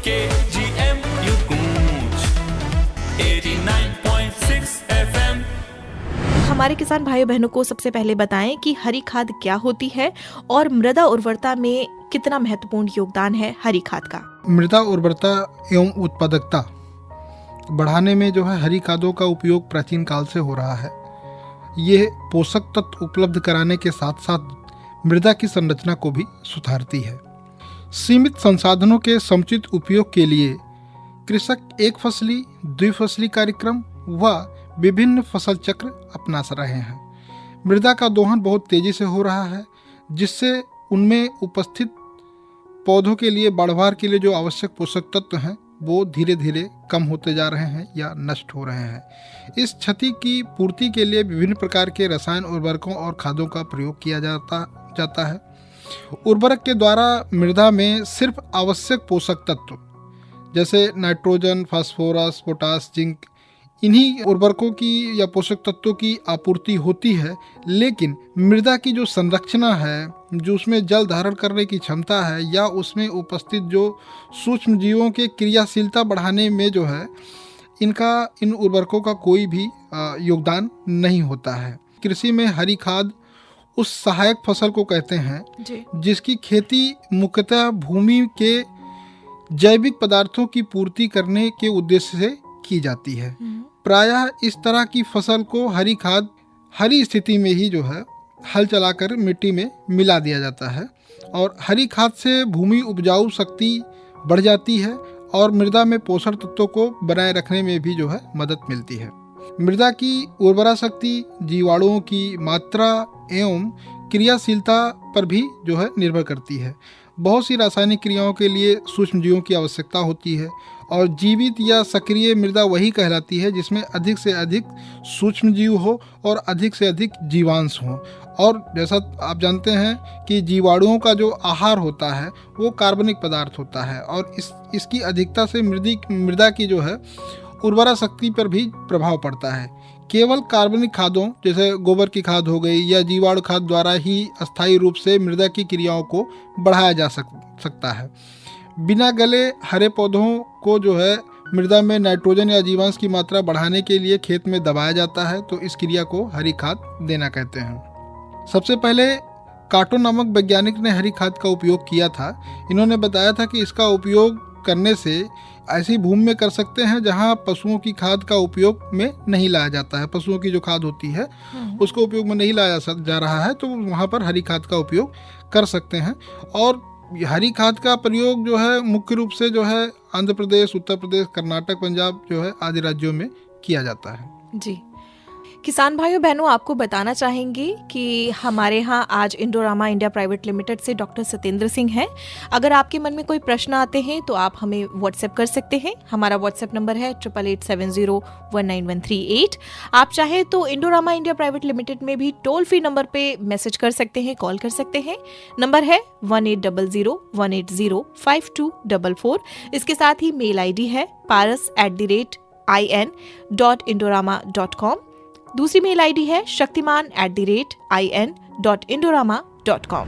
KGMU गूंज 89.6 FM। हमारे किसान भाइयों बहनों को सबसे पहले बताएं कि हरी खाद क्या होती है और मृदा उर्वरता में कितना महत्वपूर्ण योगदान है हरी खाद का। मृदा उर्वरता एवं उत्पादकता बढ़ाने में जो है हरी खादों का उपयोग प्राचीन काल से हो रहा है। ये पोषक तत्व उपलब्ध कराने के साथ साथ मृदा की संरचना को भी सुधारती है। सीमित संसाधनों के समुचित उपयोग के लिए कृषक एक फसली, द्विफसली कार्यक्रम व विभिन्न फसल चक्र अपना रहे हैं। मृदा का दोहन बहुत तेजी से हो रहा है, जिससे उनमें उपस्थित पौधों के लिए बढ़वार के लिए जो आवश्यक पोषक तत्व हैं वो धीरे धीरे कम होते जा रहे हैं या नष्ट हो रहे हैं। इस क्षति की पूर्ति के लिए विभिन्न प्रकार के रसायन उर्वरकों और खादों का प्रयोग किया जाता है। उर्वरक के द्वारा मृदा में सिर्फ आवश्यक पोषक तत्व जैसे नाइट्रोजन, फास्फोरस, पोटास, जिंक, इन्हीं उर्वरकों की या पोषक तत्वों की आपूर्ति होती है, लेकिन मृदा की जो संरचना है, जो उसमें जल धारण करने की क्षमता है या उसमें उपस्थित जो सूक्ष्म जीवों के क्रियाशीलता बढ़ाने में जो है इन उर्वरकों का कोई भी योगदान नहीं होता है। कृषि में हरी खाद उस सहायक फसल को कहते हैं जिसकी खेती मुख्यतः भूमि के जैविक पदार्थों की पूर्ति करने के उद्देश्य से की जाती है। प्रायः इस तरह की फसल को हरी खाद हरी स्थिति में ही जो है हल चलाकर मिट्टी में मिला दिया जाता है और हरी खाद से भूमि उपजाऊ शक्ति बढ़ जाती है और मृदा में पोषण तत्वों को बनाए रखने में भी जो है मदद मिलती है। मृदा की उर्वरा शक्ति जीवाणुओं की मात्रा एवं क्रियाशीलता पर भी जो है निर्भर करती है। बहुत सी रासायनिक क्रियाओं के लिए सूक्ष्म जीवों की आवश्यकता होती है और जीवित या सक्रिय मृदा वही कहलाती है जिसमें अधिक से अधिक सूक्ष्म जीव हो और अधिक से अधिक जीवांश हो। और जैसा आप जानते हैं कि जीवाणुओं का जो आहार होता है वो कार्बनिक पदार्थ होता है और इसकी अधिकता से मृदा की जो है उर्वरा शक्ति पर भी प्रभाव पड़ता है। केवल कार्बनिक खादों जैसे गोबर की खाद हो गई या जीवाणु खाद द्वारा ही अस्थायी रूप से मृदा की क्रियाओं को बढ़ाया जा सकता है। बिना गले हरे पौधों को जो है मृदा में नाइट्रोजन या जीवांश की मात्रा बढ़ाने के लिए खेत में दबाया जाता है, तो इस क्रिया को हरी खाद देना कहते हैं। सबसे पहले काटो नामक वैज्ञानिक ने हरी खाद का उपयोग किया था। इन्होंने बताया था कि इसका उपयोग करने से ऐसी भूमि में कर सकते हैं जहां पशुओं की खाद का उपयोग में नहीं लाया जाता है। पशुओं की जो खाद होती है उसको उपयोग में नहीं लाया जा रहा है, तो वहां पर हरी खाद का उपयोग कर सकते हैं। और हरी खाद का प्रयोग जो है मुख्य रूप से जो है आंध्र प्रदेश, उत्तर प्रदेश, कर्नाटक, पंजाब जो है आदि राज्यों में किया जाता है। जी, किसान भाइयों बहनों आपको बताना चाहेंगे कि हमारे यहाँ आज इंडोरामा इंडिया प्राइवेट लिमिटेड से डॉक्टर सत्येंद्र सिंह हैं। अगर आपके मन में कोई प्रश्न आते हैं तो आप हमें व्हाट्सएप कर सकते हैं। हमारा व्हाट्सएप नंबर है 8887019138। आप चाहे तो इंडोरामा इंडिया प्राइवेट लिमिटेड में भी टोल फ्री नंबर पे मैसेज कर सकते हैं, कॉल कर सकते हैं। नंबर है 1800-180-5244। इसके साथ ही मेल ID है paras@in.indorama.com। दूसरी मेल ID है shaktiman@in.indorama.com।